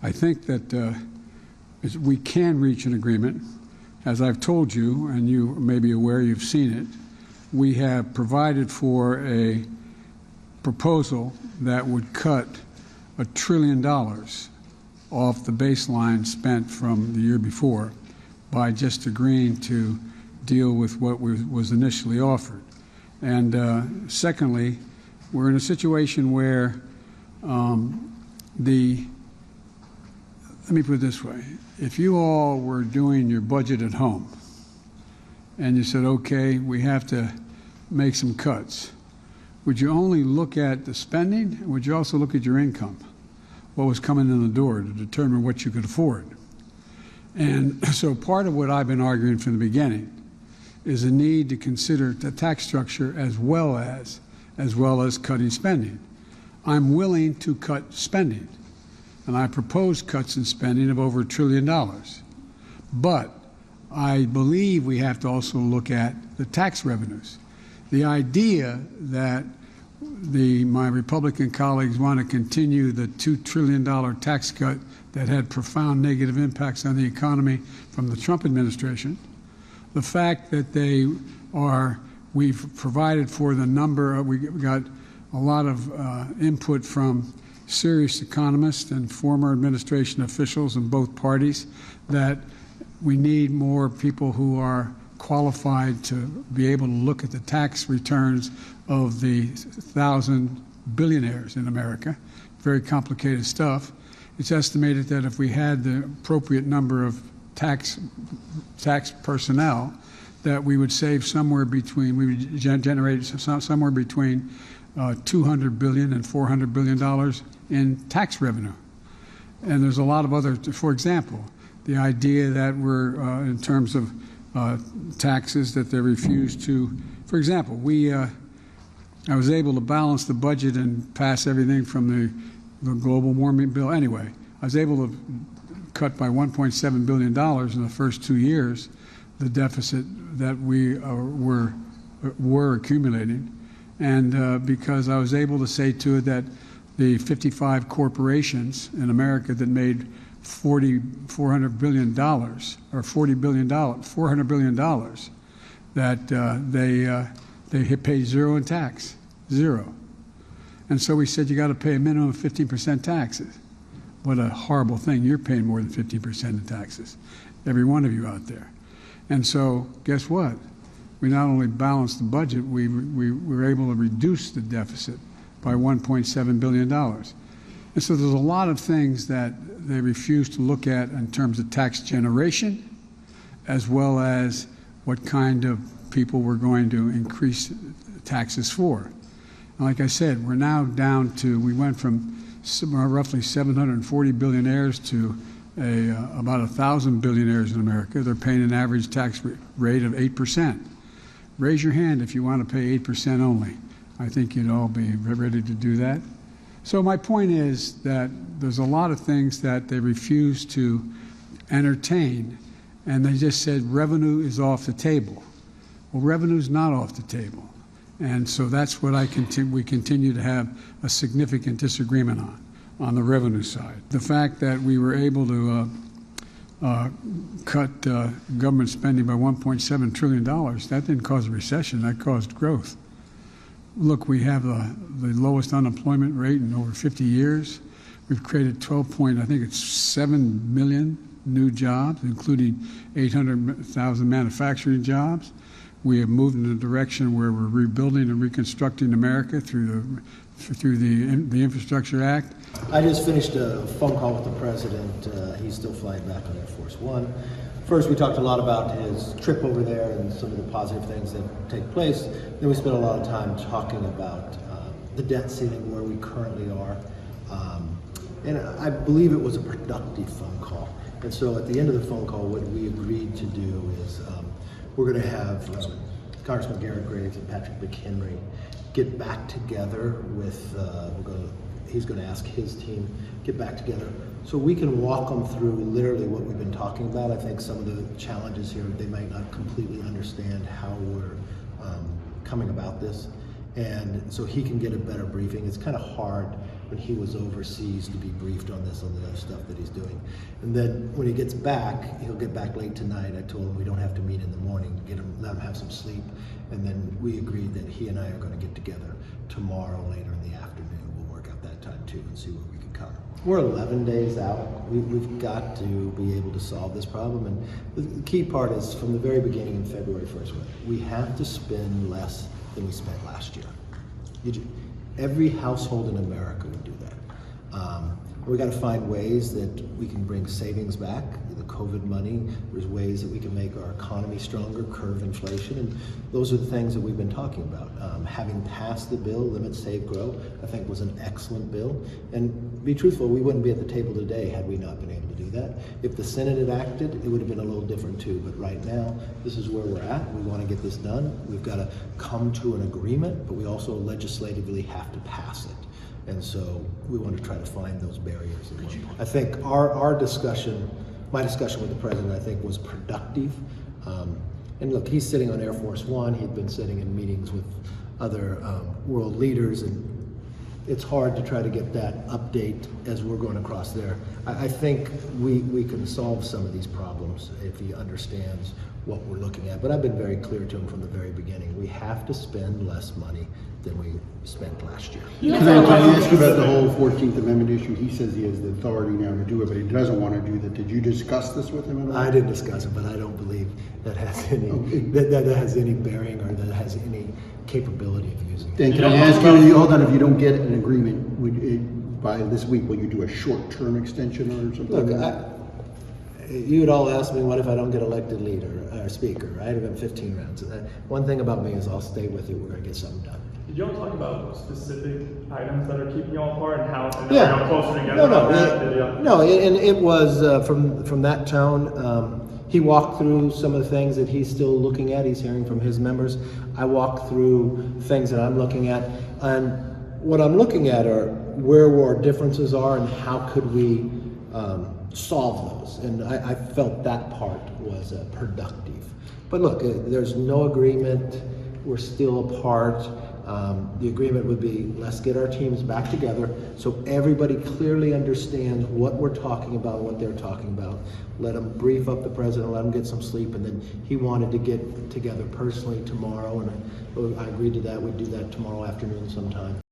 I think that we can reach an agreement. As I've told you, and you may be aware, you've seen it, we have provided for a proposal that would cut $1 trillion off the baseline spent from the year before by just agreeing to deal with what was initially offered. And secondly, we're in a situation where let me put it this way. If you all were doing your budget at home and you said, okay, we have to make some cuts, would you only look at the spending, or would you also look at your income, what was coming in the door, to determine what you could afford? And so part of what I've been arguing from the beginning is the need to consider the tax structure as well as cutting spending. I'm willing to cut spending, and I propose cuts in spending of over $1 trillion. But I believe we have to also look at the tax revenues. The idea that my Republican colleagues want to continue the $2 trillion tax cut that had profound negative impacts on the economy from the Trump administration, the fact that we've provided for the number, we got a lot of input from serious economists and former administration officials in both parties that we need more people who are qualified to be able to look at the tax returns of the 1,000 billionaires in America. Very complicated stuff. It's estimated that if we had the appropriate number of tax personnel, that we would save somewhere between, we would generate somewhere between $200 billion and $400 billion in tax revenue. And there's a lot of other, for example, the idea that we're, in terms of taxes, that they refuse to, for example, I was able to balance the budget and pass everything from the global warming bill. Anyway, I was able to cut by $1.7 billion in the first 2 years the deficit that we were accumulating. And because I was able to say to it that the 55 corporations in America that made $400 billion, or $400 billion, that they pay zero in tax, zero. And so we said you got to pay a minimum of 15% taxes. What a horrible thing! You're paying more than 15% in taxes, every one of you out there. And so guess what? We not only balanced the budget, we were able to reduce the deficit by $1.7 billion. And so there's a lot of things that they refuse to look at in terms of tax generation, as well as what kind of people we're going to increase taxes for. And like I said, we're now down to, we went from roughly 740 billionaires to about 1,000 billionaires in America. They're paying an average tax rate of 8%. Raise your hand if you want to pay 8% only. I think you'd all be ready to do that. So my point is that there's a lot of things that they refuse to entertain, and they just said revenue is off the table. Well, revenue's not off the table. And so that's what we continue to have a significant disagreement on the revenue side. The fact that we were able to cut government spending by $1.7 trillion, that didn't cause a recession, that caused growth. Look, we have the lowest unemployment rate in over 50 years. We've created 7 million new jobs, including 800,000 manufacturing jobs. We have moved in a direction where we're rebuilding and reconstructing America through the Infrastructure Act. I just finished a phone call with the president. He's still flying back on Air Force One. First, we talked a lot about his trip over there and some of the positive things that take place. Then we spent a lot of time talking about the debt ceiling, where we currently are. And I believe it was a productive phone call. And so at the end of the phone call, what we agreed to do is we're going to have Congressman Garrett Graves and Patrick McHenry get back together with, he's going to ask his team, get back together so we can walk them through literally what we've been talking about. I think some of the challenges here, they might not completely understand how we're coming about this. And so he can get a better briefing. It's kind of hard when he was overseas to be briefed on this, on the other stuff that he's doing. And then when he gets back, he'll get back late tonight. I told him we don't have to meet in the morning, let him have some sleep. And then we agreed that he and I are going to get together tomorrow later in the afternoon. We'll work out that time too and see where we can come. We're 11 days out. We've got to be able to solve this problem. And the key part is from the very beginning in February 1st, we have to spend less than we spent last year. Every household in America would do that. We got to find ways that we can bring savings back, the COVID money. There's ways that we can make our economy stronger, curb inflation, and those are the things that we've been talking about. Having passed the bill, Limit, Save, Grow, I think was an excellent bill. And be truthful, we wouldn't be at the table today had we not been able to do that. If the Senate had acted, it would have been a little different too. But right now, this is where we're at. We want to get this done. We've got to come to an agreement, but we also legislatively have to pass it. And so we want to try to find those barriers. I think our discussion, my discussion with the president, I think was productive. And look, he's sitting on Air Force One. He'd been sitting in meetings with other world leaders, and it's hard to try to get that update as we're going across there. I think we can solve some of these problems if he understands what we're looking at. But I've been very clear to him from the very beginning. We have to spend less money than we spent last year. Can I ask you about the whole 14th Amendment issue? He says he has the authority now to do it, but he doesn't want to do that. Did you discuss this with him at all? I didn't discuss it, but I don't believe that has any that has any bearing or that has any capability of using it. And can I ask you, hold on, if you don't get an agreement by this week, will you do a short-term extension or something? Look, you would all ask me, what if I don't get elected leader or speaker, right? I've been 15 rounds. One thing about me is I'll stay with you. We're going to get something done. Did you all talk about specific items that are keeping you all apart and how Yeah. y'all closer together? No, and it was from that tone. He walked through some of the things that he's still looking at. He's hearing from his members. I walked through things that I'm looking at, and what I'm looking at are where our differences are and how could we solve those. And I felt that part was productive. But look, there's no agreement. We're still apart. The agreement would be, let's get our teams back together so everybody clearly understands what we're talking about, what they're talking about. Let them brief up the president, let him get some sleep, and then he wanted to get together personally tomorrow, and I agreed to that. We'd do that tomorrow afternoon sometime.